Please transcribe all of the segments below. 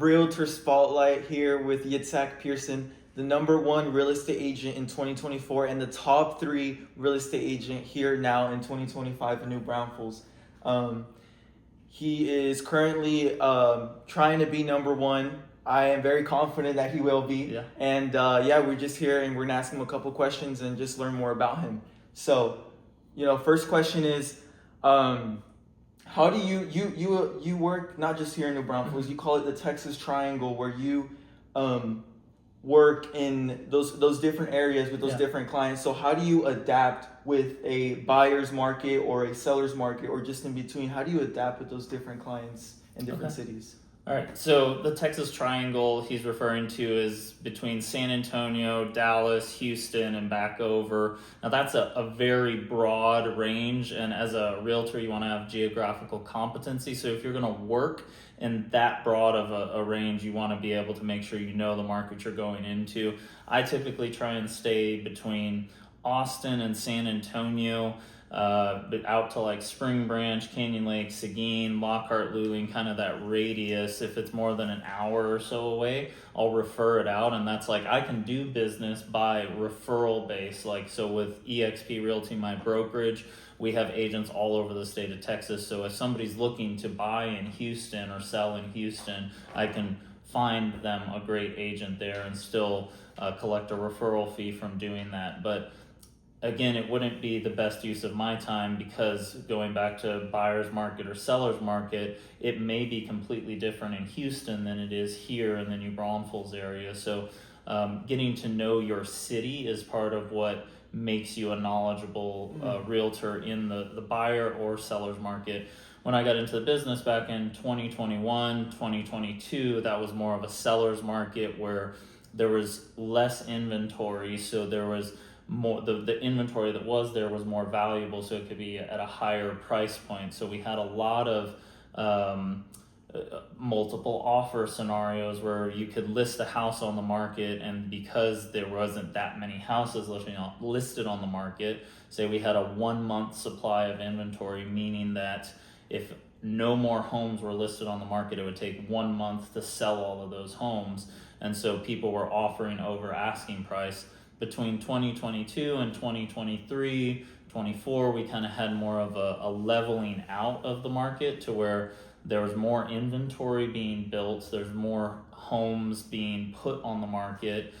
Realtor Spotlight here with Yitzchak Pierson, the #1 real estate agent in 2024 and the top 3 real estate agent here now in 2025 in New Braunfels. He is currently trying to be #1. I am very confident that he will be. Yeah. And we're just here and we're gonna ask him a couple questions and just learn more about him. So, first question is, how do you work not just here in New Braunfels? You call it the Texas Triangle, where you work in those different areas with those different clients. So how do you adapt with a buyer's market or a seller's market, or just in between? How do you adapt with those different clients in different cities? All right, so the Texas Triangle he's referring to is between San Antonio, Dallas, Houston, and back over. Now that's a very broad range, and as a realtor you want to have geographical competency. So if you're going to work in that broad of a range, you want to be able to make sure you know the market you're going into. I typically try and stay between Austin and San Antonio, but out to like Spring Branch, Canyon Lake, Seguin, Lockhart, Luling, kind of that radius. If it's more than an hour or so away, I'll refer it out, and that's like I can do business by referral base. Like, so with eXp Realty, my brokerage, we have agents all over the state of Texas. So if somebody's looking to buy in Houston or sell in Houston, I can find them a great agent there and still collect a referral fee from doing that. But again, it wouldn't be the best use of my time, because going back to buyer's market or seller's market, it may be completely different in Houston than it is here in the New Braunfels area. So getting to know your city is part of what makes you a knowledgeable realtor in the buyer or seller's market. When I got into the business back in 2021, 2022, that was more of a seller's market where there was less inventory. So there was more, the inventory that was there was more valuable, so it could be at a higher price point. So we had a lot of multiple offer scenarios where you could list a house on the market, and because there wasn't that many houses listed on the market, say we had a 1 month supply of inventory, meaning that if no more homes were listed on the market, it would take 1 month to sell all of those homes. And so people were offering over asking price. Between 2022 and 2023, 24, we kind of had more of a leveling out of the market, to where there was more inventory being built, there's more homes being put on the market.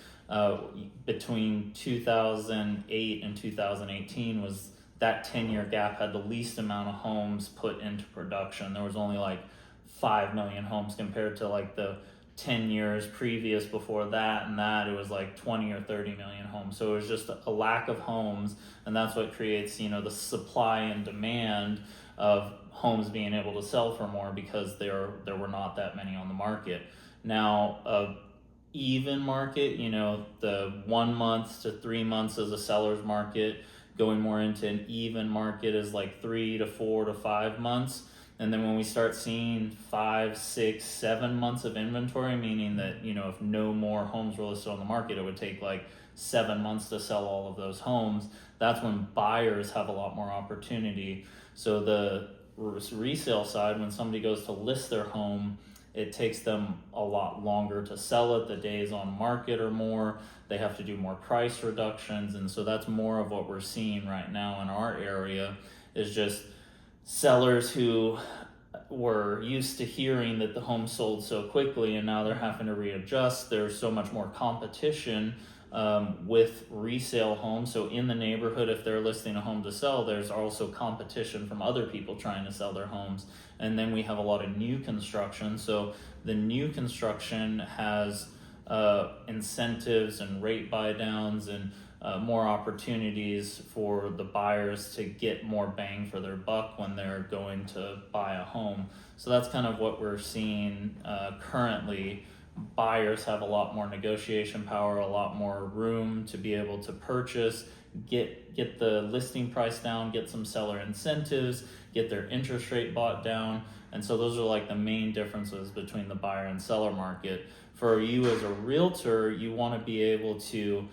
Between 2008 and 2018 was that 10-year gap, had the least amount of homes put into production. There was only like 5 million homes compared to like the 10 years previous before that, and that it was like 20 or 30 million homes. So it was just a lack of homes, and that's what creates, the supply and demand of homes being able to sell for more, because there were not that many on the market. Now, a even market, the 1 month to 3 months is a seller's market. Going more into an even market is like 3 to 4 to 5 months. And then when we start seeing 5, 6, 7 months of inventory, meaning that, if no more homes were listed on the market, it would take like 7 months to sell all of those homes. That's when buyers have a lot more opportunity. So the resale side, when somebody goes to list their home, it takes them a lot longer to sell it. The days on market are more. They have to do more price reductions. And so that's more of what we're seeing right now in our area, is just sellers who were used to hearing that the home sold so quickly, and now they're having to readjust. There's so much more competition with resale homes. So in the neighborhood, if they're listing a home to sell, there's also competition from other people trying to sell their homes. And then we have a lot of new construction. So the new construction has incentives and rate buy downs and more opportunities for the buyers to get more bang for their buck when they're going to buy a home. So that's kind of what we're seeing currently. Buyers have a lot more negotiation power, a lot more room to be able to purchase, get the listing price down, get some seller incentives, get their interest rate bought down. And so those are like the main differences between the buyer and seller market. For you as a realtor, you want to be able to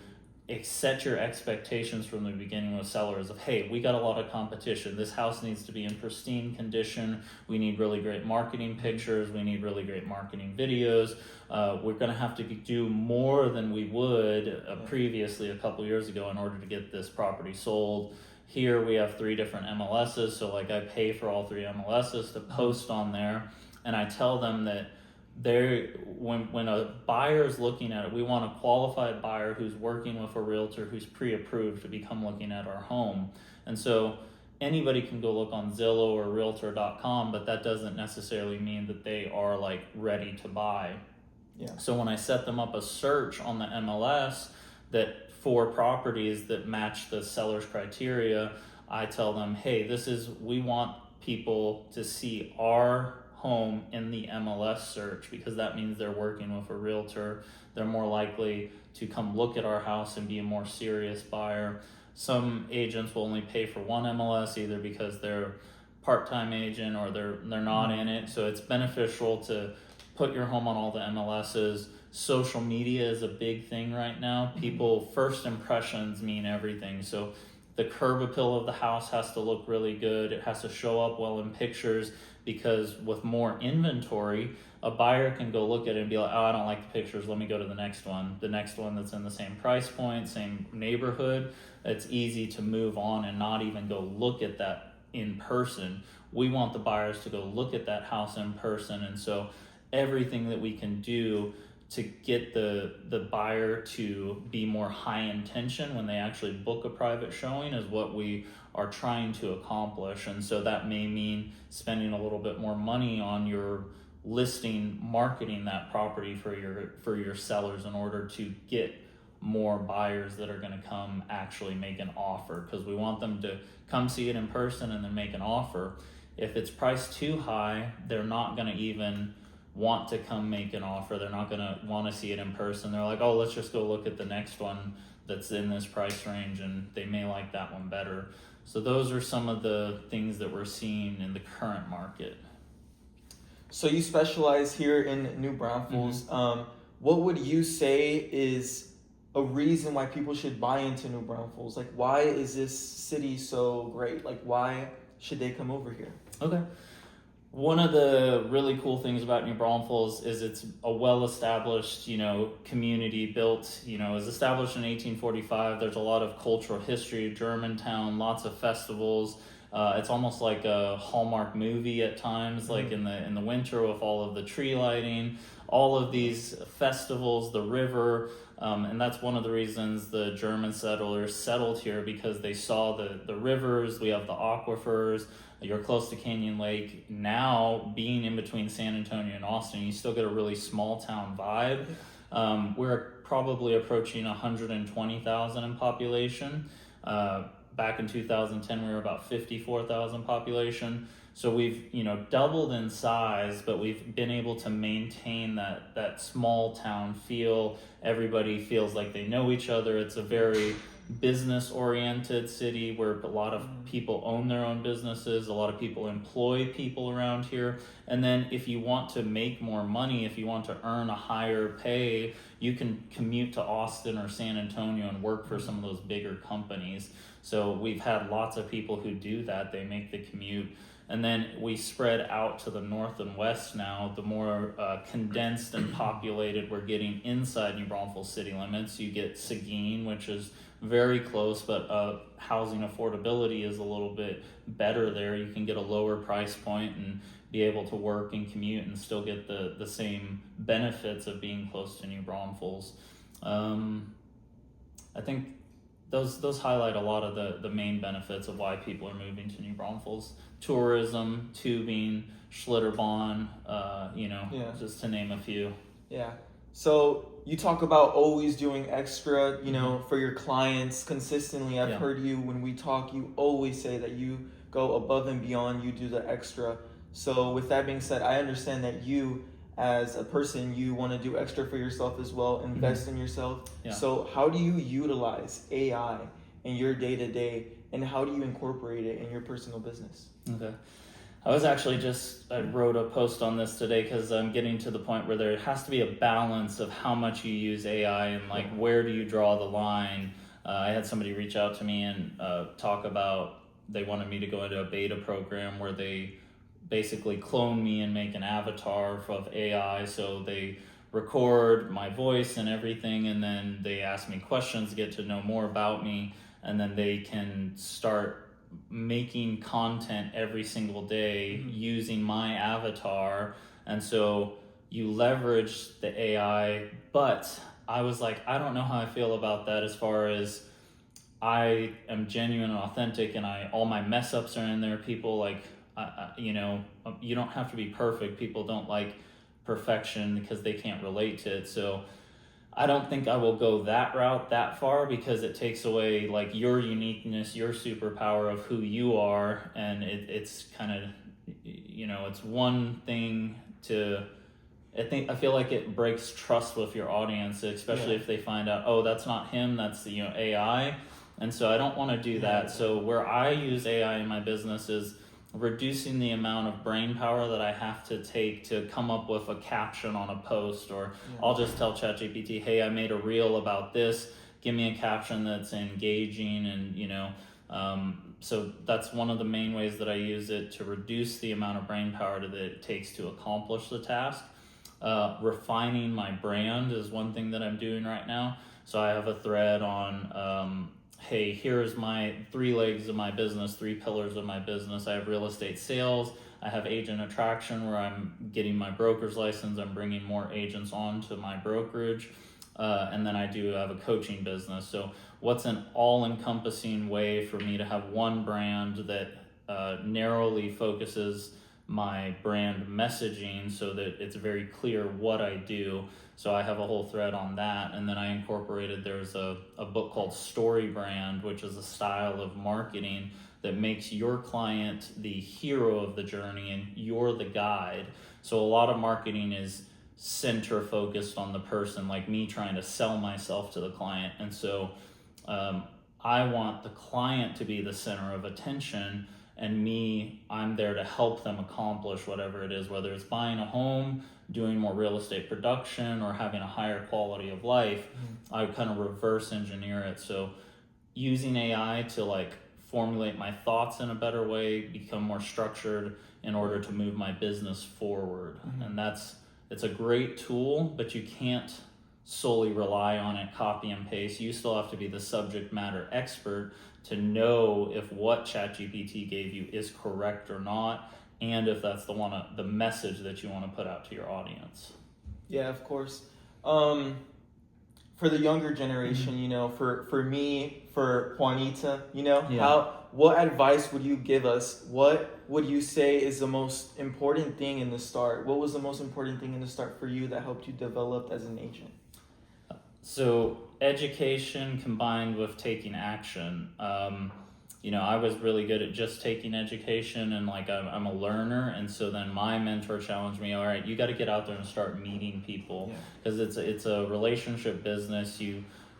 set your expectations from the beginning with sellers of, hey, we got a lot of competition. This house needs to be in pristine condition. We need really great marketing pictures. We need really great marketing videos. We're going to have to do more than we would previously a couple years ago in order to get this property sold. Here we have 3 different MLSs, so like I pay for all 3 MLSs to post on there, and I tell them that when a buyer is looking at it, we want a qualified buyer who's working with a realtor who's pre-approved to become looking at our home. And so anybody can go look on Zillow or Realtor.com, but that doesn't necessarily mean that they are like ready to buy. Yeah. So when I set them up a search on the MLS that for properties that match the seller's criteria, I tell them, hey, we want people to see our home in the MLS search, because that means they're working with a realtor. They're more likely to come look at our house and be a more serious buyer. Some agents will only pay for one MLS, either because they're part-time agent or they're not in it. So it's beneficial to put your home on all the MLSs. Social media is a big thing right now. People, first impressions mean everything. So the curb appeal of the house has to look really good. It has to show up well in pictures, because with more inventory, a buyer can go look at it and be like, oh, I don't like the pictures, let me go to the next one. The next one that's in the same price point, same neighborhood. It's easy to move on and not even go look at that in person. We want the buyers to go look at that house in person, and so everything that we can do to get the buyer to be more high intention when they actually book a private showing is what we are trying to accomplish. And so that may mean spending a little bit more money on your listing, marketing that property for your sellers in order to get more buyers that are going to come actually make an offer, because we want them to come see it in person and then make an offer. If it's priced too high, they're not going to even want to come make an offer. They're not going to want to see it in person. They're like, oh, let's just go look at the next one that's in this price range, and they may like that one better. So those are some of the things that we're seeing in the current market. So you specialize here in New Braunfels. What would you say is a reason why people should buy into New Braunfels? Like, why is this city so great? Like, why should they come over here? Okay. One of the really cool things about New Braunfels is it's a well-established, community built, it was established in 1845. There's a lot of cultural history, Germantown, lots of festivals. It's almost like a Hallmark movie at times, like in the winter with all of the tree lighting, all of these festivals, the river, and that's one of the reasons the German settlers settled here, because they saw the rivers. We have the aquifers. You're close to Canyon Lake. Now, being in between San Antonio and Austin, you still get a really small town vibe. We're probably approaching 120,000 in population. Back in 2010, we were about 54,000 population. So we've, doubled in size, but we've been able to maintain that small town feel. Everybody feels like they know each other. It's a very business-oriented city where a lot of people own their own businesses. A lot of people employ people around here. And then if you want to make more money, if you want to earn a higher pay, you can commute to Austin or San Antonio and work for some of those bigger companies. So we've had lots of people who do that. They make the commute. And then we spread out to the north and west now. The more condensed and populated we're getting inside New Braunfels city limits. You get Seguin, which is very close, but housing affordability is a little bit better there. You can get a lower price point and be able to work and commute and still get the same benefits of being close to New Braunfels. I think those highlight a lot of the main benefits of why people are moving to New Braunfels. Tourism, tubing, Schlitterbahn, just to name a few. Yeah. So you talk about always doing extra, for your clients consistently. I've heard you, when we talk, you always say that you go above and beyond, you do the extra. So with that being said, I understand that you, as a person, you want to do extra for yourself as well, invest in yourself. Yeah. So how do you utilize AI in your day-to-day, and how do you incorporate it in your personal business? Okay. I wrote a post on this today because I'm getting to the point where there has to be a balance of how much you use AI and like where do you draw the line. I had somebody reach out to me and talk about they wanted me to go into a beta program where they basically clone me and make an avatar of AI. So they record my voice and everything, and then they ask me questions, get to know more about me, and then they can start making content every single day using my avatar. And so you leverage the AI, but I was like, I don't know how I feel about that as far as I am genuine and authentic, and all my mess ups are in there. People like, you don't have to be perfect. People don't like perfection because they can't relate to it. So I don't think I will go that route that far because it takes away like your uniqueness, your superpower of who you are. And it's kind of, it's one thing to, I feel like it breaks trust with your audience, especially if they find out, oh, that's not him, that's AI. And so I don't want to do that. So where I use AI in my business is reducing the amount of brain power that I have to take to come up with a caption on a post, or I'll just tell ChatGPT, hey, I made a reel about this, give me a caption that's engaging. And so that's one of the main ways that I use it to reduce the amount of brain power that it takes to accomplish the task. Refining my brand is one thing that I'm doing right now. So I have a thread on hey, here's my 3 legs of my business, 3 pillars of my business. I have real estate sales. I have agent attraction where I'm getting my broker's license. I'm bringing more agents on to my brokerage. And then I do have a coaching business. So what's an all-encompassing way for me to have one brand that narrowly focuses my brand messaging so that it's very clear what I do. So I have a whole thread on that. And then I incorporated, there's a book called Story Brand, which is a style of marketing that makes your client the hero of the journey and you're the guide. So a lot of marketing is center focused on the person, like me trying to sell myself to the client. And so I want the client to be the center of attention, and I'm there to help them accomplish whatever it is, whether it's buying a home, doing more real estate production, or having a higher quality of life. I kind of reverse engineer it. So using AI to like formulate my thoughts in a better way, become more structured in order to move my business forward. And it's a great tool, but you can't solely rely on it, copy and paste. You still have to be the subject matter expert to know if what ChatGPT gave you is correct or not, and if that's the message that you want to put out to your audience. Yeah, of course. For the younger generation, for me, for Juanita, what advice would you give us? What would you say is the most important thing in the start? What was the most important thing in the start for you that helped you develop as an agent? So education combined with taking action. I was really good at just taking education, and like I'm a learner, and so then my mentor challenged me, all right, you got to get out there and start meeting people, because it's a relationship business.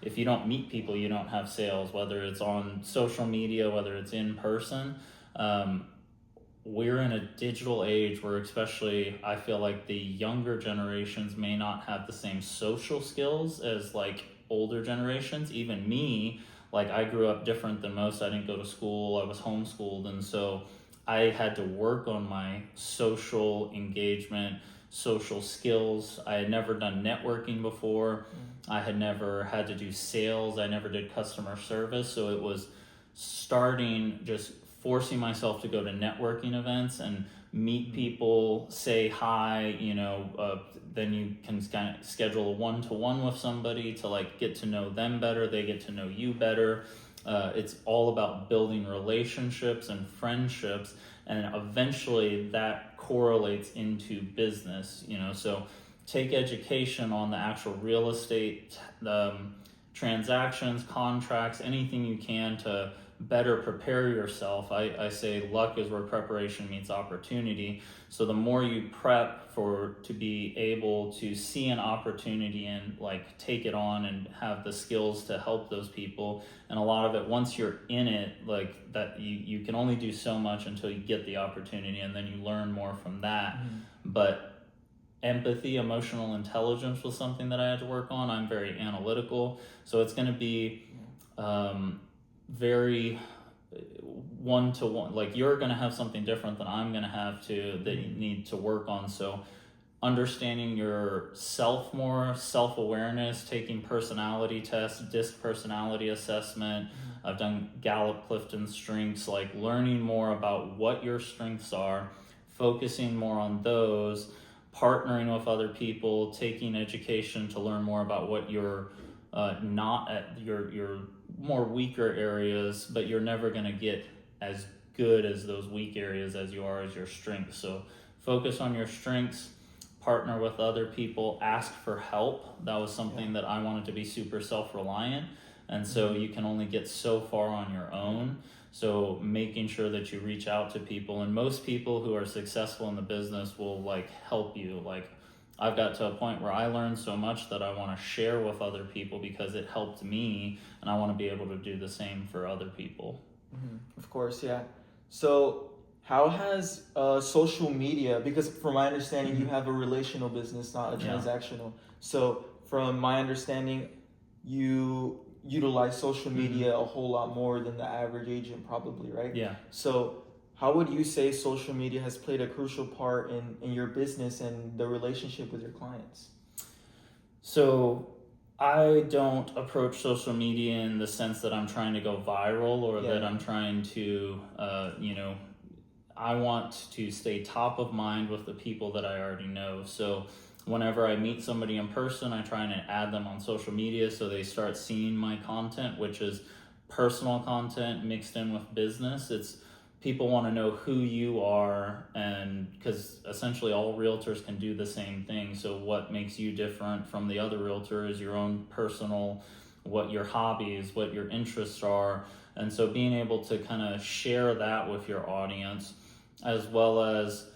If you don't meet people, you don't have sales, whether it's on social media, whether it's in person. We're in a digital age where, especially, I feel like the younger generations may not have the same social skills as like older generations. Even me, like I grew up different than most. I didn't go to school. I was homeschooled. And so I had to work on my social engagement, social skills. I had never done networking before. I had never had to do sales. I never did customer service. So it was starting just forcing myself to go to networking events and meet people, say hi, then you can kind of schedule a one-to-one with somebody to like get to know them better. They get to know you better. It's all about building relationships and friendships, and eventually that correlates into business, so take education on the actual real estate transactions, contracts, anything you can to better prepare yourself. I say luck is where preparation meets opportunity. So the more you prep to be able to see an opportunity and like take it on and have the skills to help those people. And a lot of it, once you're in it, like that, you can only do so much until you get the opportunity, and then you learn more from that. But empathy, emotional intelligence was something that I had to work on. I'm very analytical, so it's going to be very one-to-one. Like, you're going to have something different than I'm going to have that you need to work on. So understanding yourself more, self-awareness, taking personality tests, DISC personality assessment. I've done Gallup Clifton strengths, like learning more about what your strengths are, focusing more on those, partnering with other people, taking education to learn more about what you're not at your more weaker areas, but you're never going to get as good as those weak areas as you are as your strengths. So focus on your strengths, partner with other people, ask for help. That was something that I wanted to be super self-reliant, and so you can only get so far on your own. So making sure that you reach out to people, and most people who are successful in the business will like help you. Like, I've got to a point where I learned so much that I want to share with other people because it helped me, and I want to be able to do the same for other people. Of course, yeah. So how has social media, because from my understanding you have a relational business, not a transactional. So from my understanding, you utilize social media a whole lot more than the average agent probably, right? Yeah. So how would you say social media has played a crucial part in your business and the relationship with your clients? So I don't approach social media in the sense that I'm trying to go viral or that I'm trying to, I want to stay top of mind with the people that I already know. So whenever I meet somebody in person, I try and add them on social media so they start seeing my content, which is personal content mixed in with business. It's people want to know who you are, and because essentially all realtors can do the same thing. So what makes you different from the other realtor is your own personal, what your hobbies, what your interests are. And so being able to kind of share that with your audience, as well as,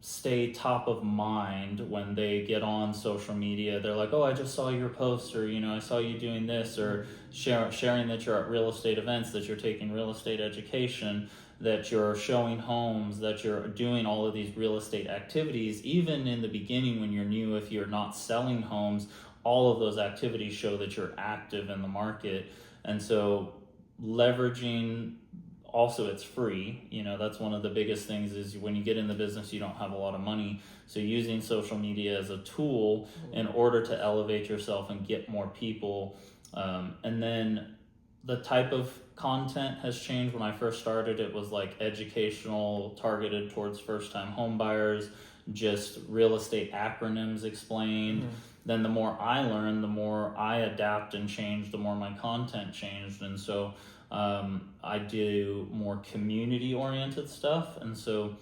stay top of mind when they get on social media. They're like, oh, I just saw your post, or, I saw you doing this, or sharing that you're at real estate events, that you're taking real estate education, that you're showing homes, that you're doing all of these real estate activities. Even in the beginning when you're new, if you're not selling homes, all of those activities show that you're active in the market. And so leveraging, also it's free, that's one of the biggest things is when you get in the business, you don't have a lot of money. So using social media as a tool in order to elevate yourself and get more people. And then the type of content has changed. When I first started, it was like educational, targeted towards first-time home buyers, just real estate acronyms explained. Then the more I learned, the more I adapt and change, the more my content changed. And so I do more community-oriented stuff, and so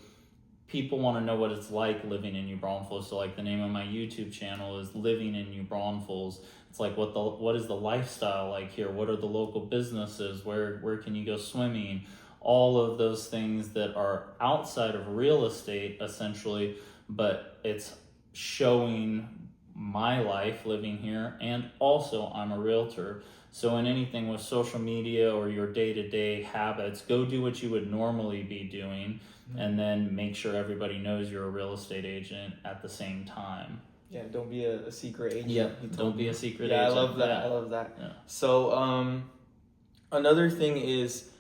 people want to know what it's like living in New Braunfels. So like the name of my YouTube channel is Living in New Braunfels. It's like what is the lifestyle like here? What are the local businesses? Where can you go swimming? All of those things that are outside of real estate essentially, but it's showing my life living here, and also I'm a realtor. So in anything with social media or your day-to-day habits, go do what you would normally be doing, and then make sure everybody knows you're a real estate agent at the same time. Yeah, don't be a secret agent. Yeah, don't be a secret agent. Yeah, I love that. I love that. Yeah. So another thing is,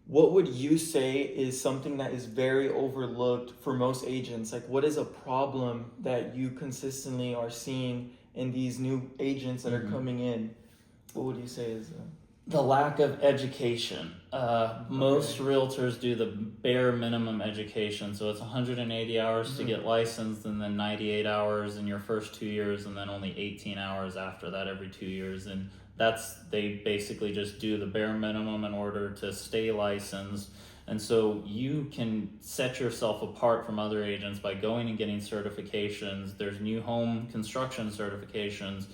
what would you say is something that is very overlooked for most agents? Like, what is a problem that you consistently are seeing in these new agents that are coming in? What would you say is the lack of education? Most realtors do the bare minimum education. So it's 180 hours to get licensed, and then 98 hours in your first 2 years, and then only 18 hours after that every 2 years. And they basically just do the bare minimum in order to stay licensed. And so you can set yourself apart from other agents by going and getting certifications. There's new home construction certifications.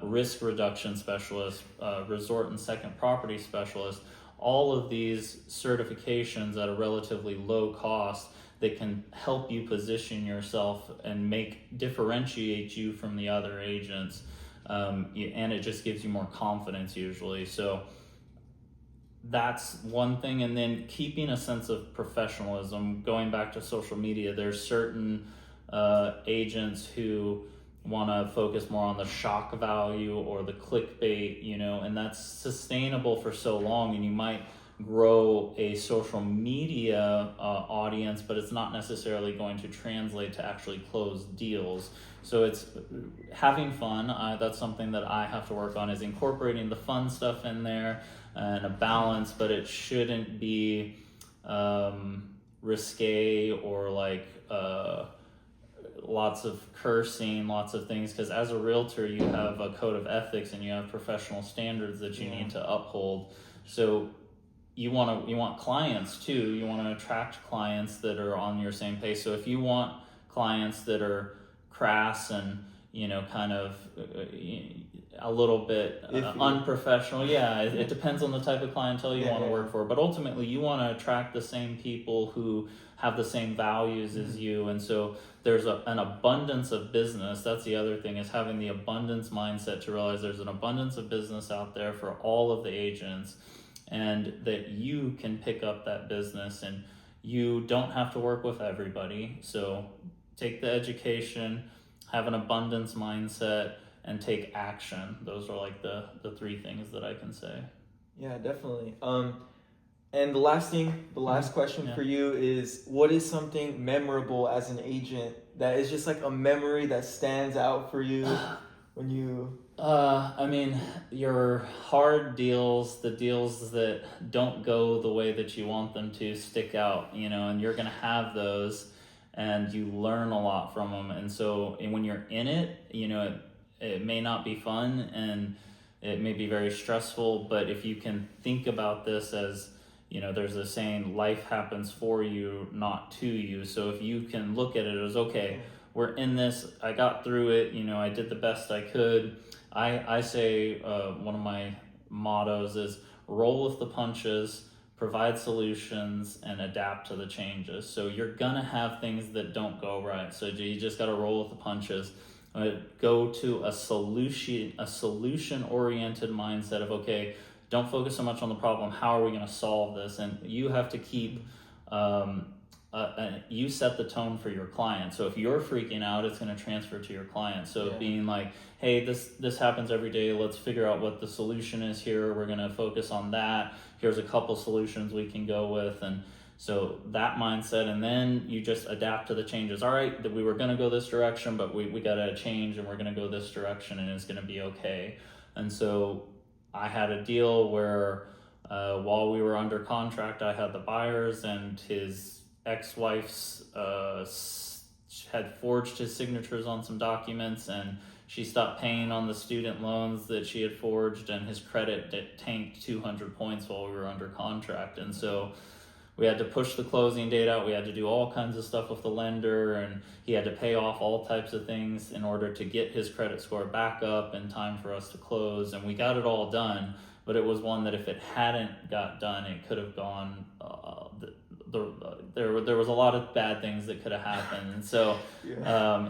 risk reduction specialist, resort and second property specialist. All of these certifications at a relatively low cost that can help you position yourself and differentiate you from the other agents. And it just gives you more confidence usually. So that's one thing. And then keeping a sense of professionalism. Going back to social media, there's certain agents who want to focus more on the shock value or the clickbait, and that's sustainable for so long, and you might grow a social media audience, but it's not necessarily going to translate to actually close deals. So it's having fun. That's something that I have to work on, is incorporating the fun stuff in there and a balance, but it shouldn't be risque or like lots of cursing, lots of things, because as a realtor you have a code of ethics and you have professional standards that you need to uphold. So you want clients too. You want to attract clients that are on your same pace. So if you want clients that are crass and kind of a little bit unprofessional, it depends on the type of clientele you want to work for, but ultimately you want to attract the same people who have the same values as you. And so there's an abundance of business. That's the other thing, is having the abundance mindset, to realize there's an abundance of business out there for all of the agents, and that you can pick up that business, and you don't have to work with everybody. So take the education, have an abundance mindset, and take action. Those are like the three things that I can say. Yeah, definitely. And the last question for you is, what is something memorable as an agent that is just like a memory that stands out for you when you... I mean, your hard deals, the deals that don't go the way that you want them to, stick out, and you're going to have those, and you learn a lot from them. And so when you're in it, it may not be fun and it may be very stressful, but if you can think about this as, there's a saying, life happens for you, not to you. So if you can look at it as, okay, we're in this, I got through it, I did the best I could. I say one of my mottos is roll with the punches, provide solutions, and adapt to the changes. So you're gonna have things that don't go right. So you just gotta roll with the punches. Go to a solution-oriented mindset of, okay, don't focus so much on the problem. How are we gonna solve this? And you have to keep you set the tone for your client. So if you're freaking out, it's going to transfer to your client. So being like, hey, this happens every day. Let's figure out what the solution is here. We're going to focus on that. Here's a couple solutions we can go with. And so that mindset, and then you just adapt to the changes. All right, we were going to go this direction, but we got to change, and we're going to go this direction, and it's going to be okay. And so I had a deal where while we were under contract, I had the buyers, and his ex-wife's had forged his signatures on some documents, and she stopped paying on the student loans that she had forged, and his credit tanked 200 points while we were under contract. And so we had to push the closing date out. We had to do all kinds of stuff with the lender, and he had to pay off all types of things in order to get his credit score back up in time for us to close. And we got it all done, but it was one that if it hadn't got done, it could have gone there was a lot of bad things that could have happened. And so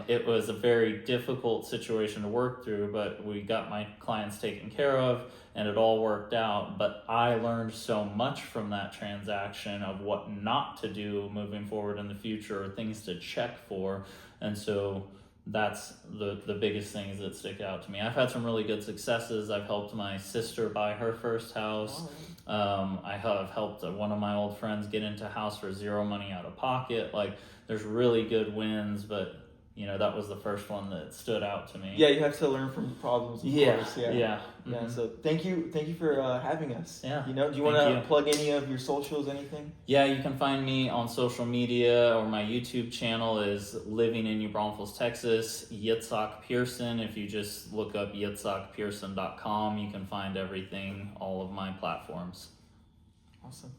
it was a very difficult situation to work through, but we got my clients taken care of, and it all worked out. But I learned so much from that transaction of what not to do moving forward in the future, or things to check for. And so that's the biggest things that stick out to me. I've had some really good successes. I've helped my sister buy her first house. I have helped one of my old friends get into a house for zero money out of pocket. Like, there's really good wins, but that was the first one that stood out to me. Yeah, you have to learn from the problems, of course. Yeah. Yeah. So thank you for having us. Yeah. Do you want to plug any of your socials, anything? Yeah, you can find me on social media, or my YouTube channel is Living in New Braunfels, Texas, Yitzchak Pierson. If you just look up yitzchakpierson.com, you can find everything, all of my platforms. Awesome.